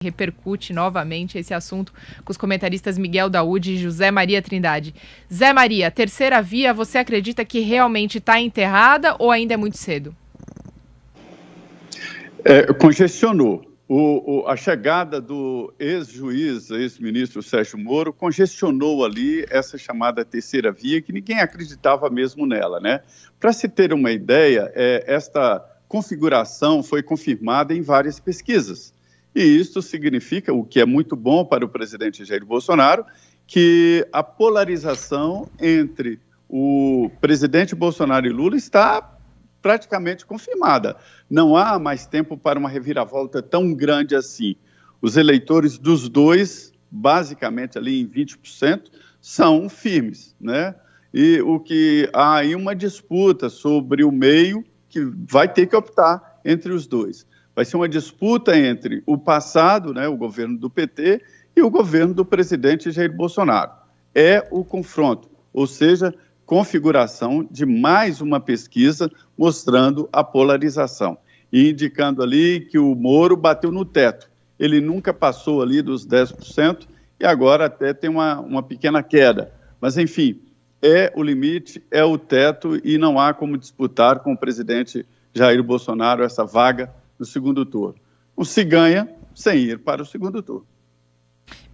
repercute novamente esse assunto com os comentaristas Miguel Daúde e José Maria Trindade. Zé Maria, terceira via, você acredita que realmente está enterrada ou ainda é muito cedo? Congestionou. A chegada do ex-juiz, ex-ministro Sérgio Moro, congestionou ali essa chamada terceira via, que ninguém acreditava mesmo nela, né? Para se ter uma ideia, esta configuração foi confirmada em várias pesquisas. E isso significa, o que é muito bom para o presidente Jair Bolsonaro, que a polarização entre o presidente Bolsonaro e Lula está praticamente confirmada. Não há mais tempo para uma reviravolta tão grande assim. Os eleitores dos dois, basicamente ali em 20%, são firmes, né? E o que há aí uma disputa sobre o meio que vai ter que optar entre os dois. Vai ser uma disputa entre o passado, né, o governo do PT, e o governo do presidente Jair Bolsonaro. É o confronto, ou seja, configuração de mais uma pesquisa mostrando a polarização e indicando ali que o Moro bateu no teto. Ele nunca passou ali dos 10% e agora até tem uma pequena queda. Mas, enfim, é o limite, é o teto e não há como disputar com o presidente Jair Bolsonaro essa vaga no segundo turno. Não se ganha sem ir para o segundo turno.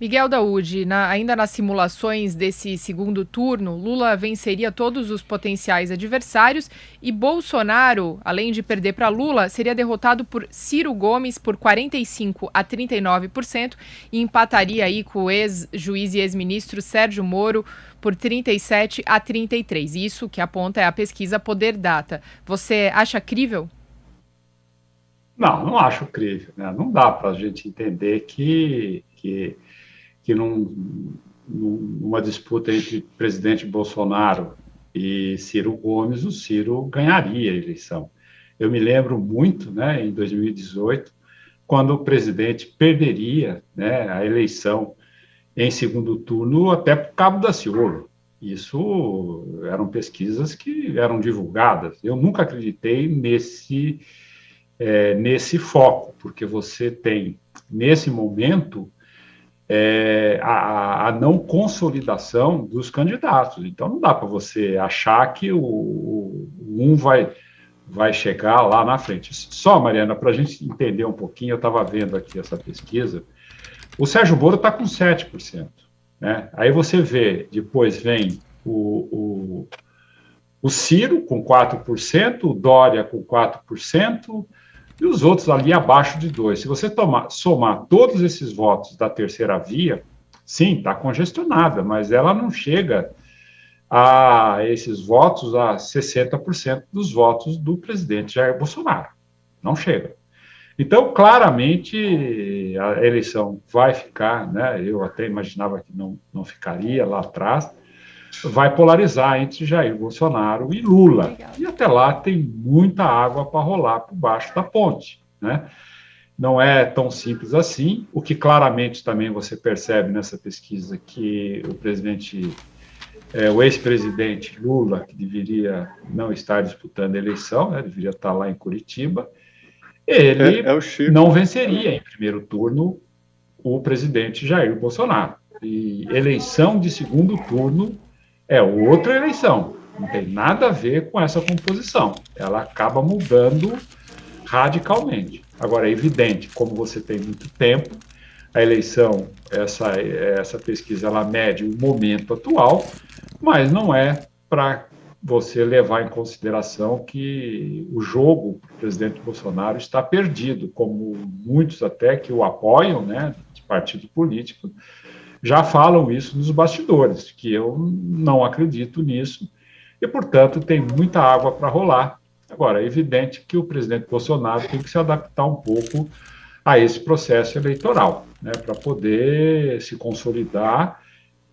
Miguel Daúde, ainda nas simulações desse segundo turno, Lula venceria todos os potenciais adversários e Bolsonaro, além de perder para Lula, seria derrotado por Ciro Gomes por 45% a 39% e empataria aí com o ex-juiz e ex-ministro Sérgio Moro por 37% a 33%. Isso que aponta é a pesquisa Poder Data. Você acha crível? Não acho crível, né? Não dá para a gente entender que numa disputa entre presidente Bolsonaro e Ciro Gomes, o Ciro ganharia a eleição. Eu me lembro muito, né, em 2018, quando o presidente perderia, né, a eleição em segundo turno até por Cabo Daciolo. Isso eram pesquisas que eram divulgadas. Eu nunca acreditei nesse foco, porque você tem, nesse momento, a não consolidação dos candidatos. Então, não dá para você achar que um vai chegar lá na frente. Só, Mariana, para a gente entender um pouquinho, eu estava vendo aqui essa pesquisa, o Sérgio Moro está com 7%. Né? Aí você vê, depois vem o Ciro com 4%, o Dória com 4%, e os outros ali abaixo de 2%. Se você somar todos esses votos da terceira via, sim, está congestionada, mas ela não chega a esses votos, a 60% dos votos do presidente Jair Bolsonaro. Não chega. Então, claramente, a eleição vai ficar, né? Eu até imaginava que não ficaria lá atrás, vai polarizar entre Jair Bolsonaro e Lula. Legal. E até lá tem muita água para rolar por baixo da ponte, né? Não é tão simples assim, o que claramente também você percebe nessa pesquisa que o ex-presidente Lula, que deveria não estar disputando a eleição, né, deveria estar lá em Curitiba, ele não venceria em primeiro turno o presidente Jair Bolsonaro. E eleição de segundo turno é outra eleição, não tem nada a ver com essa composição. Ela acaba mudando radicalmente. Agora, é evidente, como você tem muito tempo, a eleição, essa pesquisa, ela mede o momento atual, mas não é para você levar em consideração que o jogo do presidente Bolsonaro está perdido, como muitos até que o apoiam, né, de partido político, já falam isso nos bastidores, que eu não acredito nisso, e, portanto, tem muita água para rolar. Agora, é evidente que o presidente Bolsonaro tem que se adaptar um pouco a esse processo eleitoral, né, para poder se consolidar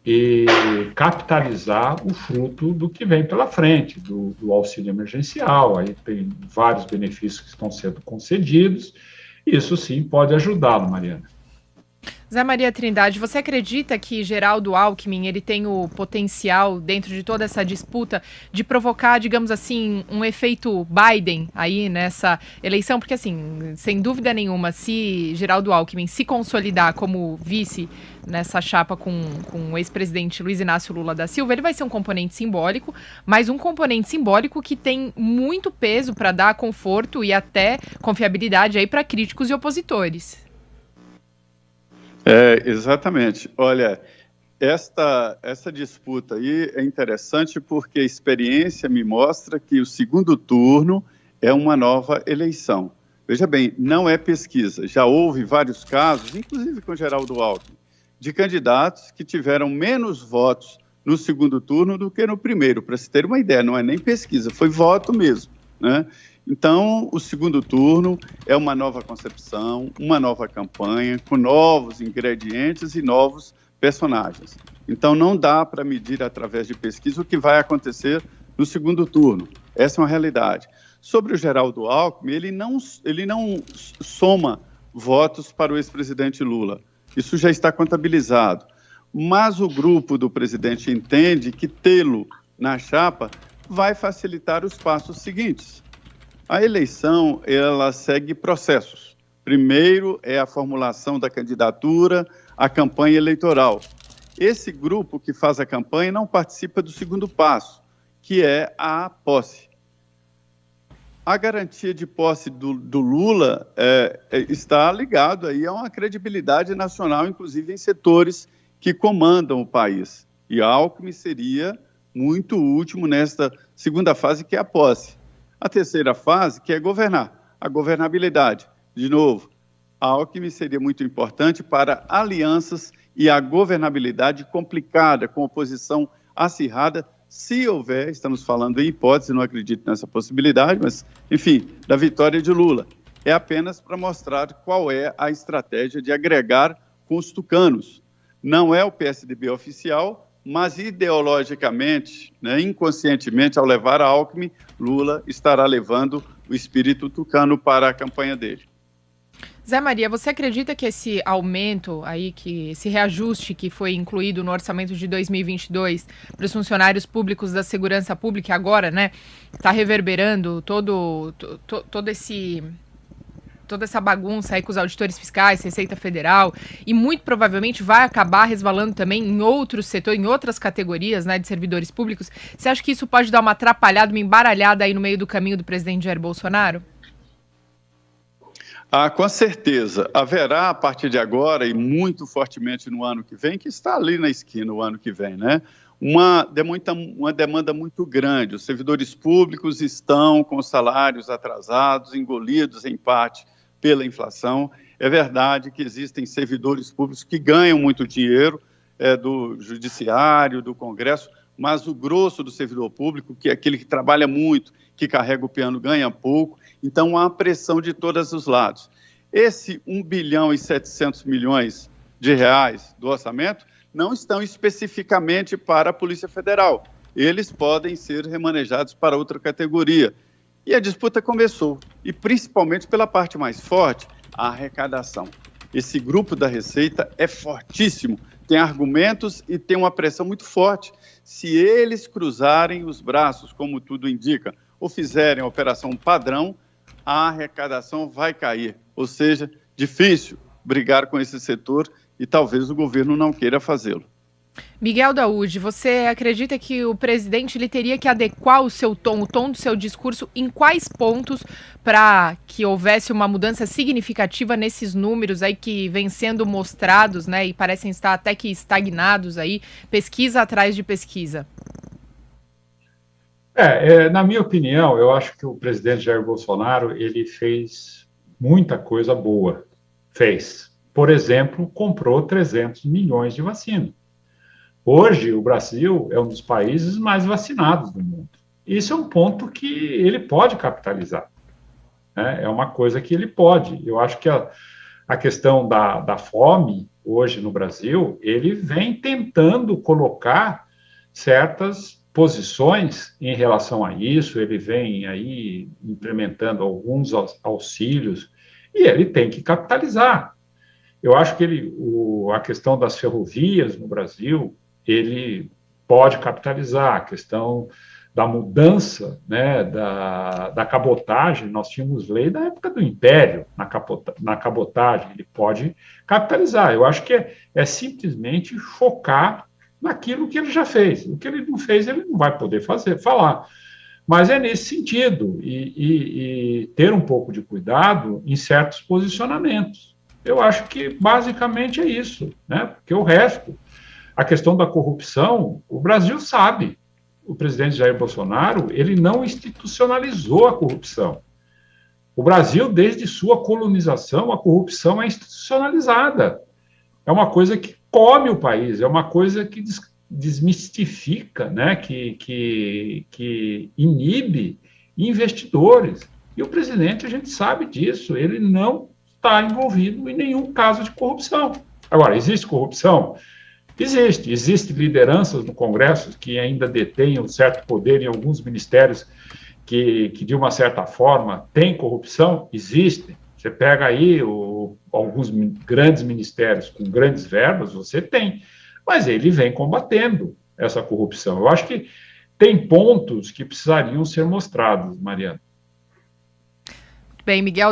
e capitalizar o fruto do que vem pela frente, do auxílio emergencial. Aí tem vários benefícios que estão sendo concedidos, e isso sim pode ajudá-lo, Mariana. Zé Maria Trindade, você acredita que Geraldo Alckmin ele tem o potencial, dentro de toda essa disputa, de provocar, digamos assim, um efeito Biden aí nessa eleição? Porque, assim, sem dúvida nenhuma, se Geraldo Alckmin se consolidar como vice nessa chapa com o ex-presidente Luiz Inácio Lula da Silva, ele vai ser um componente simbólico, mas um componente simbólico que tem muito peso para dar conforto e até confiabilidade aí para críticos e opositores. Exatamente. Olha, essa disputa aí é interessante porque a experiência me mostra que o segundo turno é uma nova eleição. Veja bem, não é pesquisa. Já houve vários casos, inclusive com Geraldo Alckmin, de candidatos que tiveram menos votos no segundo turno do que no primeiro. Para se ter uma ideia, não é nem pesquisa, foi voto mesmo, né? Então, o segundo turno é uma nova concepção, uma nova campanha, com novos ingredientes e novos personagens. Então, não dá para medir através de pesquisa o que vai acontecer no segundo turno. Essa é uma realidade. Sobre o Geraldo Alckmin, ele não soma votos para o ex-presidente Lula. Isso já está contabilizado. Mas o grupo do presidente entende que tê-lo na chapa vai facilitar os passos seguintes. A eleição, ela segue processos. Primeiro é a formulação da candidatura, a campanha eleitoral. Esse grupo que faz a campanha não participa do segundo passo, que é a posse. A garantia de posse do Lula está ligado aí a uma credibilidade nacional, inclusive em setores que comandam o país. E Alckmin seria muito último nesta segunda fase, que é a posse. A terceira fase, que é governar, a governabilidade. De novo, a Alckmin seria muito importante para alianças e a governabilidade complicada, com oposição acirrada, se houver, estamos falando em hipótese, não acredito nessa possibilidade, mas, enfim, da vitória de Lula. É apenas para mostrar qual é a estratégia de agregar com os tucanos. Não é o PSDB oficial, mas ideologicamente, né, inconscientemente, ao levar a Alckmin, Lula estará levando o espírito tucano para a campanha dele. Zé Maria, você acredita que esse aumento aí, esse reajuste que foi incluído no orçamento de 2022 para os funcionários públicos da segurança pública agora, né, está reverberando toda essa bagunça aí com os auditores fiscais, Receita Federal, e muito provavelmente vai acabar resvalando também em outros setores, em outras categorias, né, de servidores públicos. Você acha que isso pode dar uma atrapalhada, uma embaralhada aí no meio do caminho do presidente Jair Bolsonaro? Com certeza. Haverá, a partir de agora, e muito fortemente no ano que vem, que está ali na esquina o ano que vem, né? Uma demanda muito grande. Os servidores públicos estão com salários atrasados, engolidos em parte pela inflação. É verdade que existem servidores públicos que ganham muito dinheiro do judiciário, do Congresso, mas o grosso do servidor público, que é aquele que trabalha muito, que carrega o piano, ganha pouco. Então, há pressão de todos os lados. Esse 1 bilhão e 700 milhões de reais do orçamento não estão especificamente para a Polícia Federal. Eles podem ser remanejados para outra categoria. E a disputa começou, e principalmente pela parte mais forte, a arrecadação. Esse grupo da Receita é fortíssimo, tem argumentos e tem uma pressão muito forte. Se eles cruzarem os braços, como tudo indica, ou fizerem a operação padrão, a arrecadação vai cair. Ou seja, difícil brigar com esse setor e talvez o governo não queira fazê-lo. Miguel Daúde, você acredita que o presidente ele teria que adequar o tom do seu discurso em quais pontos para que houvesse uma mudança significativa nesses números aí que vêm sendo mostrados, né, e parecem estar até que estagnados aí, pesquisa atrás de pesquisa? Na minha opinião, eu acho que o presidente Jair Bolsonaro, ele fez muita coisa boa. Por exemplo, comprou 300 milhões de vacina. Hoje, o Brasil é um dos países mais vacinados do mundo. Isso é um ponto que ele pode capitalizar, né? É uma coisa que ele pode. Eu acho que a questão da fome, hoje no Brasil, ele vem tentando colocar certas posições em relação a isso, ele vem aí implementando alguns auxílios, e ele tem que capitalizar. Eu acho que a questão das ferrovias no Brasil, ele pode capitalizar a questão da mudança, né, da cabotagem. Nós tínhamos lei da época do Império na cabotagem, ele pode capitalizar. Eu acho que é simplesmente focar naquilo que ele já fez. O que ele não fez, ele não vai poder falar. Mas é nesse sentido, e ter um pouco de cuidado em certos posicionamentos. Eu acho que basicamente é isso, né? Porque o resto, a questão da corrupção, o Brasil sabe. O presidente Jair Bolsonaro, ele não institucionalizou a corrupção. O Brasil, desde sua colonização, a corrupção é institucionalizada. É uma coisa que come o país, é uma coisa que desmistifica, né? que inibe investidores. E o presidente, a gente sabe disso, ele não está envolvido em nenhum caso de corrupção. Agora, existe corrupção? Existem lideranças no Congresso que ainda detêm um certo poder em alguns ministérios que de uma certa forma, têm corrupção? Existem. Você pega aí alguns grandes ministérios com grandes verbas, você tem. Mas ele vem combatendo essa corrupção. Eu acho que tem pontos que precisariam ser mostrados, Mariana. Bem, Miguel,